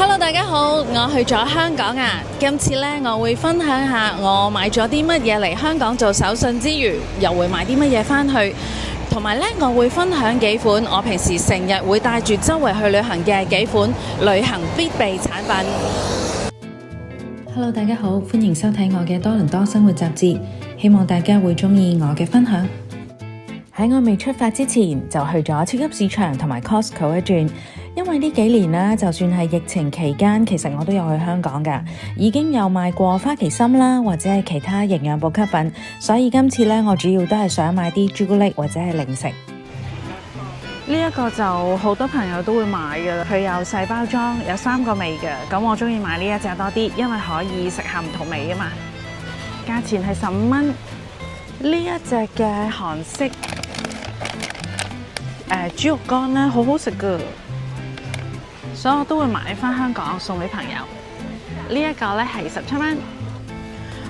Hello， 大家好，我去咗香港啊！今次呢，我會分享下我買咗啲乜嘢嚟香港做手信之餘，又會買啲乜嘢返去，同埋呢，我會分享幾款我平時成日會帶住周圍去旅行嘅幾款旅行必備產品。Hello， 大家好，歡迎收睇我嘅多倫多生活雜誌，希望大家會鍾意我嘅分享。喺我未出發之前，就去咗超級市場同埋 Costco 一轉。因為呢幾年啦，就算係疫情期間，其實我都有去香港㗎，已經有買過花旗參啦，或者係其他營養補給品，所以今次呢，我主要都係想買啲朱古力或者係零食。呢一個就好多朋友都會買嘅，佢有細包裝，有3個味嘅，咁我鍾意買呢一隻多啲，因為可以食下唔同味啊嘛。價錢係15蚊。呢一隻嘅韓式豬肉乾呢，好好食㗎。所以我都會買返香港送俾朋友。呢一個呢係17蚊。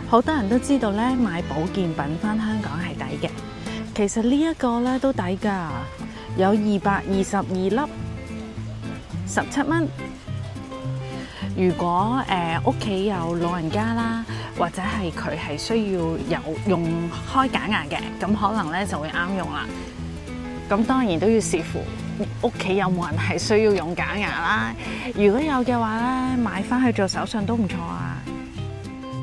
好多人都知道呢，買保健品返香港係抵嘅。其實呢一個呢都抵㗎，有222粒，17蚊。如果屋企有老人家啦，或者係佢係需要有用開假牙嘅，咁可能呢就會啱用啦。咁當然都要視乎屋企有冇人係需要用假牙啦。如果有嘅話咧，買翻去做手信都唔錯啊。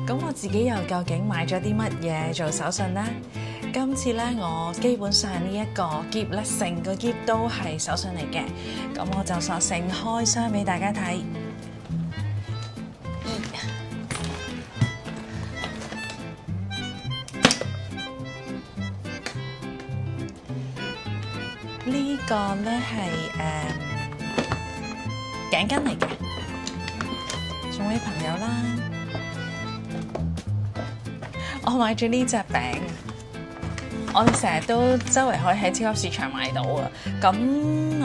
咁我自己又究竟買咗啲乜嘢做手信呢？今次咧，我基本上呢一個篋咧，成個篋都係手信嚟嘅。咁我就索性開箱俾大家睇。呢個呢係頸巾嚟嘅，送俾朋友啦。我買咗呢隻餅，我哋成日都周圍可以喺超級市場買到啊。咁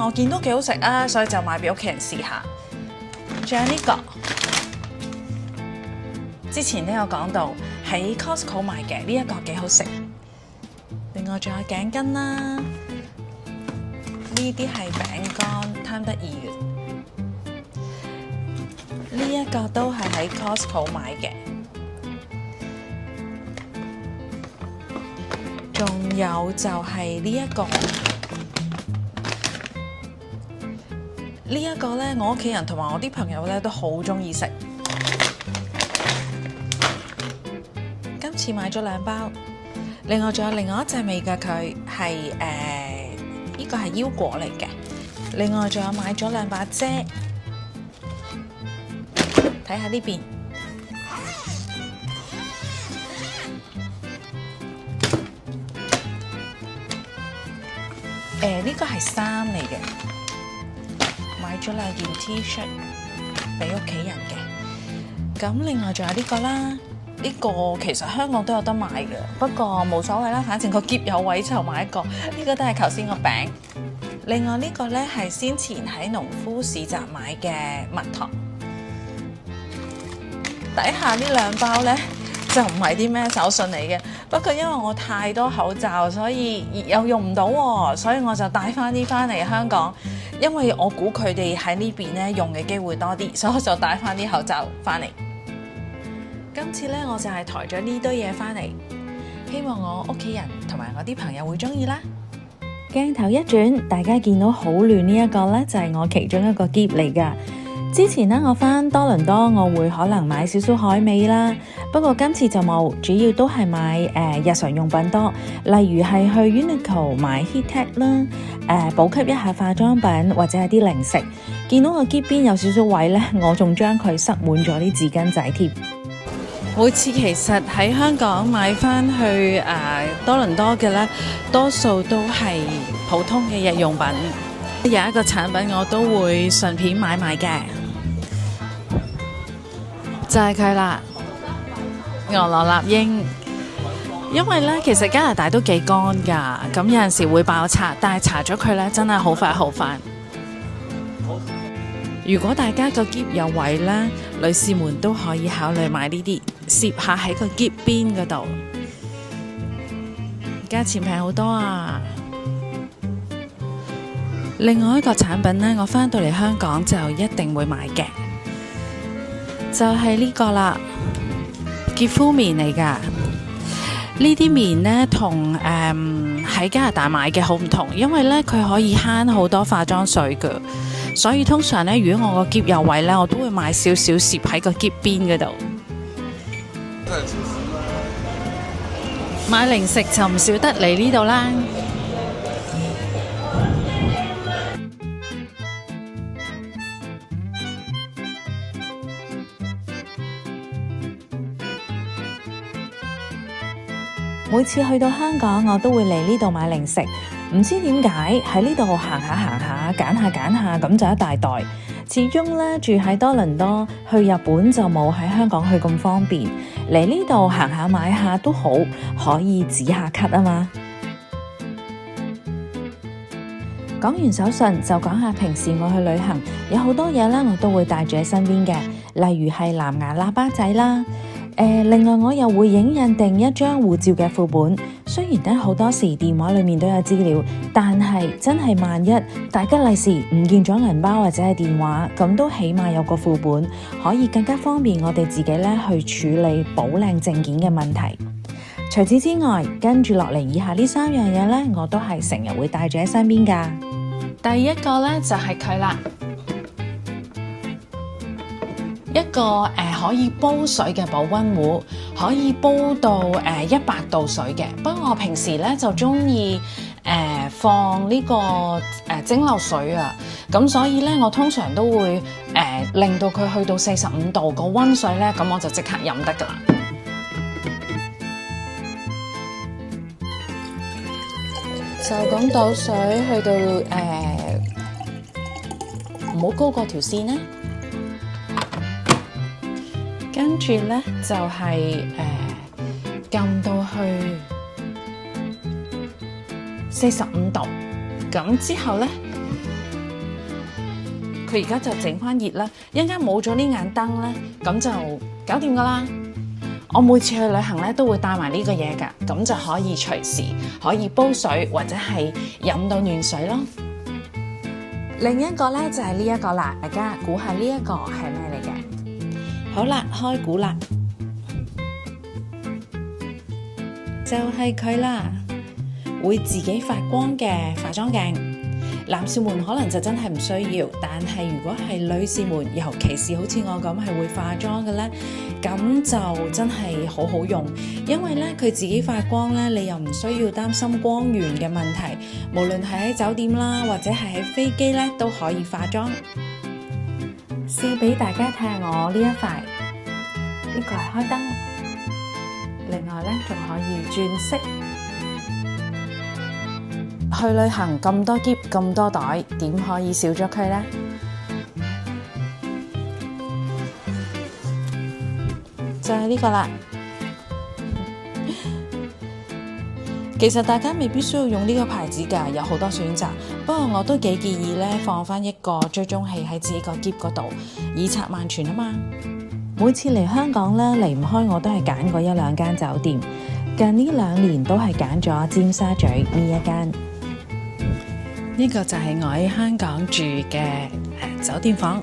我見到幾好食啊，所以就買俾屋企人試下。仲有呢個，之前都有講到喺 Costco 買嘅，呢一個幾好食。另外仲有頸巾啦。呢啲係餅乾，貪得意嘅。呢一個都係喺 Costco 買嘅。仲有就係呢一個，呢一個呢，我屋企人同埋我啲朋友呢都好鍾意食。今次買咗2包，另外仲有另外一隻味嘅，佢係呢個係腰果嚟嘅，另外仲有買咗2把遮，睇下呢邊，呢個係衫嚟嘅，買咗2件 T-shirt 俾屋企人嘅。咁另外仲有呢個啦，呢個其實香港都有得買嘅，不過冇所謂啦，反正個篋有位就買一個。呢個都係頭先個餅。另外呢個呢係先前喺農夫市集買嘅蜜糖。底下呢2包呢就唔係啲咩手信嚟嘅，不過因為我太多口罩，所以又用唔到喎，所以我就帶翻啲翻嚟香港。因為我估佢哋喺呢邊呢用嘅機會多啲，所以我就帶翻啲口罩翻嚟。今次呢，我就係抬咗呢堆嘢翻嚟，希望我屋企人同埋我啲朋友會鍾意啦。鏡頭一轉，大家見到好亂呢一個呢，就係我其中一個篋嚟㗎。之前呢，我返多倫多，我會可能買少少海味啦，不過今次就冇，主要都係買日常用品多，例如係去 Uniqlo 買 Heattech 啦，補給一下化妝品或者係啲零食。見到個篋邊有少少位呢，我仲將佢塞滿咗啲紙巾仔添。每次其實喺香港買返去多倫多嘅呢，多數都係普通嘅日用品。有一個產品我都會順便買埋嘅，就係佢啦，俄羅納英。因為呢，其實加拿大都幾乾㗎，咁有陣時會爆擦，但係搽咗佢呢，真係好快好快。如果大家個篋有位呢，女士們都可以考慮買呢啲，攝下喺個篋邊嗰度，價錢平好多啊！另外一個產品呢，我返到嚟香港就一定會買嘅，就係呢個啦，潔膚棉嚟㗎。呢啲棉呢，同喺加拿大買嘅好唔同，因為呢，佢可以慳好多化妝水㗎，所以通常呢，如果我個篋有位呢，我都會買少少攝喺個篋邊嗰度。買零食就唔少得嚟呢度啦。每次去到香港，我都會嚟呢度買零食。唔知點解喺呢度行下，揀下咁就一大袋。始終呢，住喺多倫多，去日本就冇喺香港去咁方便。嚟呢度行下買下都好，可以止下咳啊嘛。講完手信就講下平時我去旅行有好多嘢啦，我都會帶住喺身邊嘅，例如係藍牙喇叭仔啦。另外我又會印定一張護照嘅副本，雖然咧好多時電話裏面都有資料，但係真係萬一大吉利是唔見咗銀包或者係電話，咁都起碼有個副本，可以更加方便我哋自己咧去處理保領證件嘅問題。除此之外，跟住落嚟以下呢3樣嘢咧，我都係成日會帶住喺身邊噶。第一個咧就係佢啦。一個可以煲水嘅保溫壺，可以煲到100度水嘅。不過我平時咧就中意放呢個蒸餾水啊，咁所以咧我通常都會令到佢去到45度個溫水咧，咁我就即刻飲得噶啦。就咁倒水去到唔好高過條線咧。跟住咧就係撳到去45度，咁之後咧，佢而家就整翻熱啦。一陣間冇咗呢眼燈咧，咁就搞掂噶啦。我每次去旅行咧都會帶埋呢個嘢噶，咁就可以隨時可以煲水或者係飲到暖水咯。另一個咧就係呢一個啦，大家估下呢一個係咩嚟嘅？好啦，開估啦，就係佢啦，會自己發光嘅化妝鏡。男士們可能就真係唔需要，但係如果係女士們，尤其是好似我咁係會化妝嘅呢，咁就真係好好用，因為呢，佢自己發光呢，你又唔需要擔心光源嘅問題，無論係喺酒店啦，或者係喺飛機呢，都可以化妝。試俾大家睇下我呢一塊，呢個係開燈，另外呢仲可以轉色。去旅行咁多喼咁多袋，點可以少咗佢呢？就係呢個啦。其實大家未必需要用呢個牌子㗎，有好多選擇。不過我都幾建議呢，放返一個追蹤器喺自己個喼嗰度，以策萬全啊嘛。每次嚟香港呢，離唔開我都係揀過1-2間酒店。近呢2年都係揀咗尖沙咀呢一間。呢個就係我喺香港住嘅酒店房，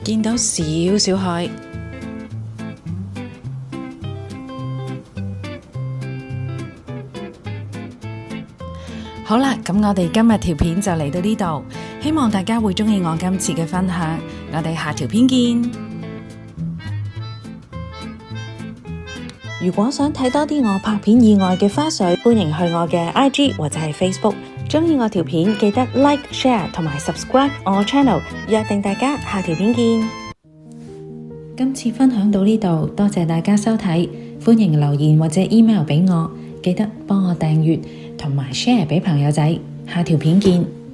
見到少少海。好啦，咁我哋今日條片就嚟到呢度，希望大家會鍾意我今次嘅分享。我哋下條片見。如果想睇多啲我拍片以外嘅花絮，歡迎去我嘅 IG 或者係 Facebook。鍾意我條片記得 Like、Share 同埋 Subscribe 我 channel。約定大家下條片見。今次分享到呢度，多謝大家收睇，歡迎留言或者 email 俾我，記得幫我訂閱同埋 share 俾朋友仔。下條片見。